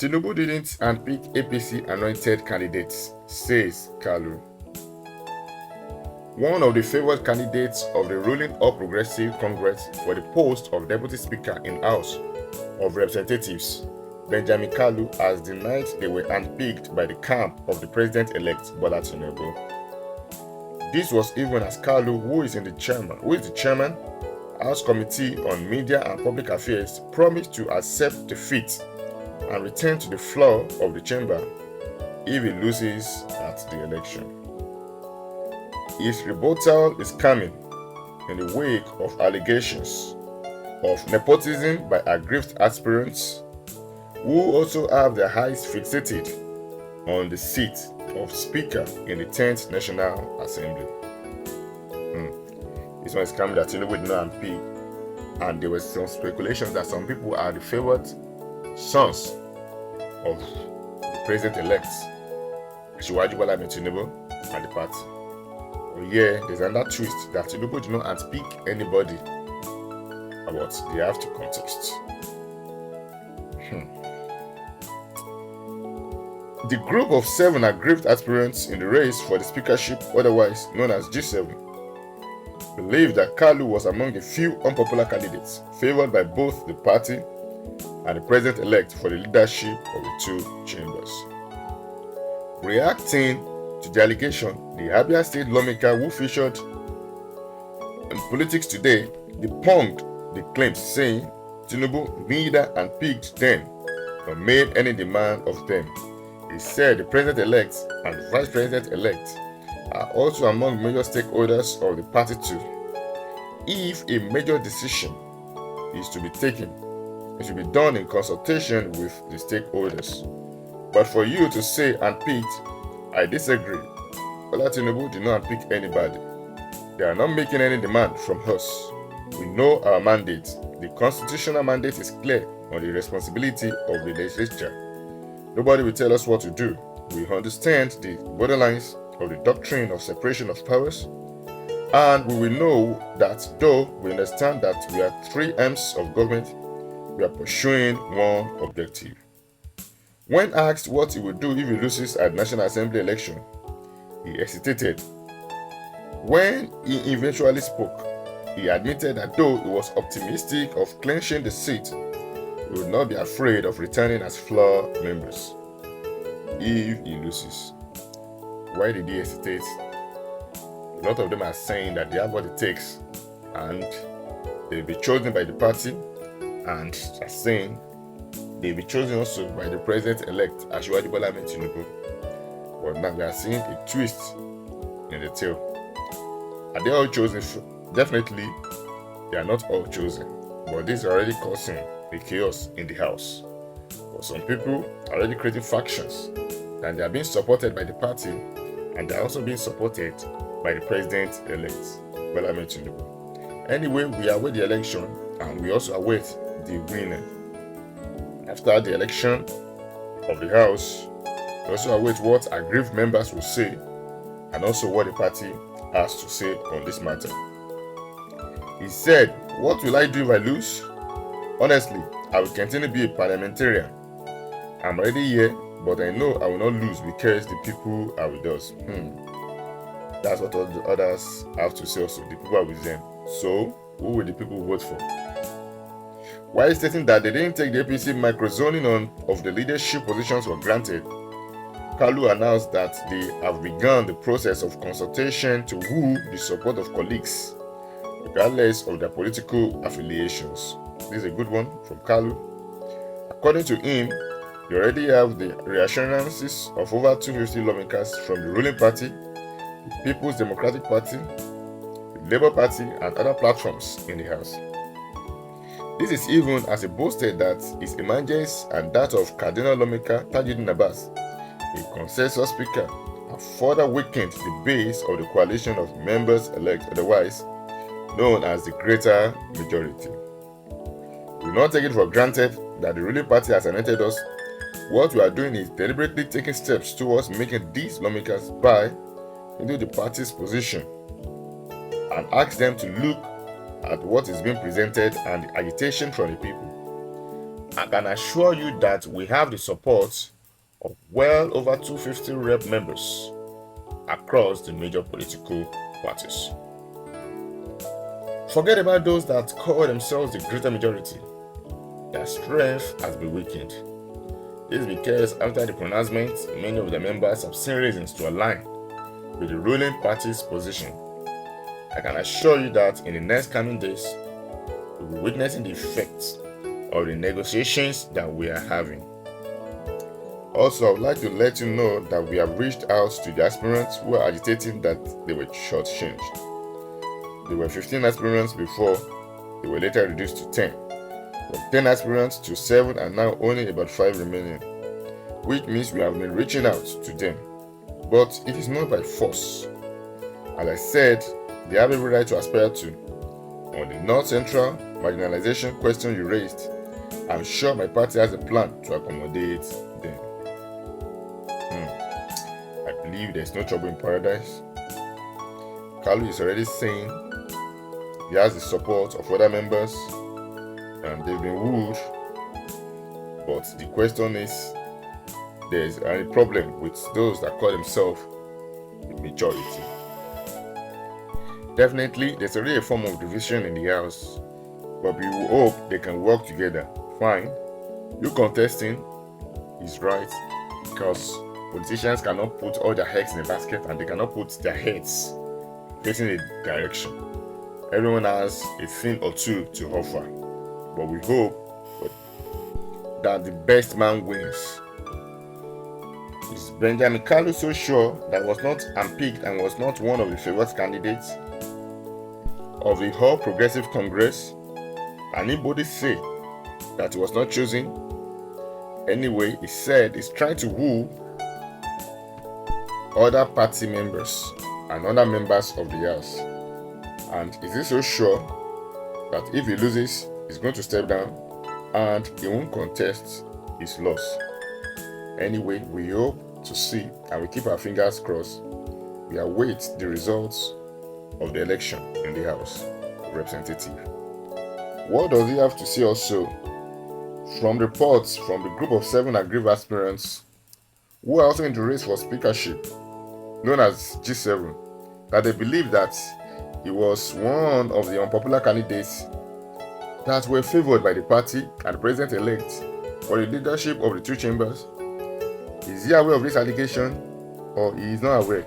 Tinubu didn't handpick APC anointed candidates, says Kalu. One of the favored candidates of the ruling All Progressive Congress for the post of Deputy Speaker in House of Representatives, Benjamin Kalu, has denied they were handpicked by the camp of the President-elect Bola Tinubu. This was even as Kalu, who is the chairman, House Committee on Media and Public Affairs, promised to accept defeat and return to the floor of the chamber if he loses at the election. His rebuttal is coming in the wake of allegations of nepotism by aggrieved aspirants who also have their eyes fixated on the seat of Speaker in the 10th National Assembly. This one is coming that Tinubu did not handpick, and there was some speculations that some people are the favored sons of the President-elect Bola Tinubu and the party. But yeah, there's another twist that Tinubu did not handpick anybody about the after context. The group of 7 aggrieved aspirants in the race for the speakership, otherwise known as G7, believed that Kalu was among the few unpopular candidates favored by both the party and the president-elect for the leadership of the two chambers. Reacting to the allegation, the Abia State lawmaker who featured in Politics Today debunked the claims, saying Tinubu neither handpicked them nor made any demand of them. He said the president-elect and vice president-elect are also among major stakeholders of the party too. If a major decision is to be taken, it should be done in consultation with the stakeholders. But for you to say handpicked, I disagree. Bola Tinubu did not handpick anybody. They are not making any demand from us. We know our mandate. The constitutional mandate is clear on the responsibility of the legislature. Nobody will tell us what to do. We understand the borderlines of the doctrine of separation of powers, and we will know that though we understand that we are 3 arms of government, we are pursuing one objective. When asked what he would do if he loses at National Assembly election, he hesitated. When he eventually spoke, he admitted that though he was optimistic of clinching the seat, he would not be afraid of returning as floor members if he loses. Why did he hesitate? A lot of them are saying that they have what it takes and they'll be chosen by the party, and are saying they'll be chosen also by the president-elect Bola Tinubu. But now we are seeing a twist in the tale. Are they all chosen? Definitely, they are not all chosen. But this is already causing a chaos in the house. But some people are already creating factions, and they are being supported by the party, and they are also being supported by the president-elect Bola Tinubu. Anyway, we await the election, and we also await the winner. After the election of the house, we also await what aggrieved members will say, and also what the party has to say on this matter. He said, "What will I do if I lose? Honestly, I will continue to be a parliamentarian. I'm already here, but I know I will not lose because the people are with us." That's what all the others have to say also. The people are with them. So, who will the people vote for? While stating that they didn't take the APC microzoning of the leadership positions for granted, Kalu announced that they have begun the process of consultation to woo the support of colleagues, regardless of their political affiliations. This is a good one from Kalu. According to him, they already have the reassurances of over 250 lawmakers from the ruling party, the People's Democratic Party, the Labour Party, and other platforms in the House. This is even as he boasted that his emergence and that of Cardinal lawmaker Tajuddin Abbas, a consensus speaker, have further weakened the base of the coalition of members-elect, otherwise known as the Greater Majority. We will not take it for granted that the ruling party has anointed us. What we are doing is deliberately taking steps towards making these lawmakers buy into the party's position and ask them to look at what is being presented and the agitation from the people. I can assure you that we have the support of well over 250 rep members across the major political parties. Forget about those that call themselves the greater majority. Their strength has been weakened. This is because after the pronouncement, many of the members have seen reasons to align with the ruling party's position. I can assure you that in the next coming days, we'll be witnessing the effects of the negotiations that we are having. Also, I would like to let you know that we have reached out to the aspirants who are agitating that they were shortchanged. There were 15 aspirants before, they were later reduced to 10. From 10 aspirants to 7 and now only about 5 remaining, which means we have been reaching out to them. But it is not by force. As I said, they have every right to aspire to. On the North Central marginalization question you raised, I'm sure my party has a plan to accommodate them. I believe there's no trouble in paradise. Kalu is already saying he has the support of other members and they've been wooed. But the question is, there's a problem with those that call themselves the majority. Definitely, there's already a form of division in the house, but we will hope they can work together. Fine, you contesting is right because politicians cannot put all their eggs in a basket and they cannot put their heads facing a direction. Everyone has a thing or two to offer, but we hope that the best man wins. Is Benjamin Kalu so sure that he was not handpicked and was not one of the favored candidates of the All Progressive Congress? Can anybody say that he was not chosen? Anyway, he said he's trying to woo other party members and other members of the House. And is he so sure that if he loses, he's going to step down and he won't contest his loss? Anyway, we hope to see and we keep our fingers crossed. We await the results of the election in the House of Representatives. What does he have to say also? From reports from the group of 7 aggrieved aspirants who are also in the race for speakership, known as G7, that they believe that he was one of the unpopular candidates that were favored by the party and the president-elect for the leadership of the two chambers. Is he aware of this allegation or he is not aware?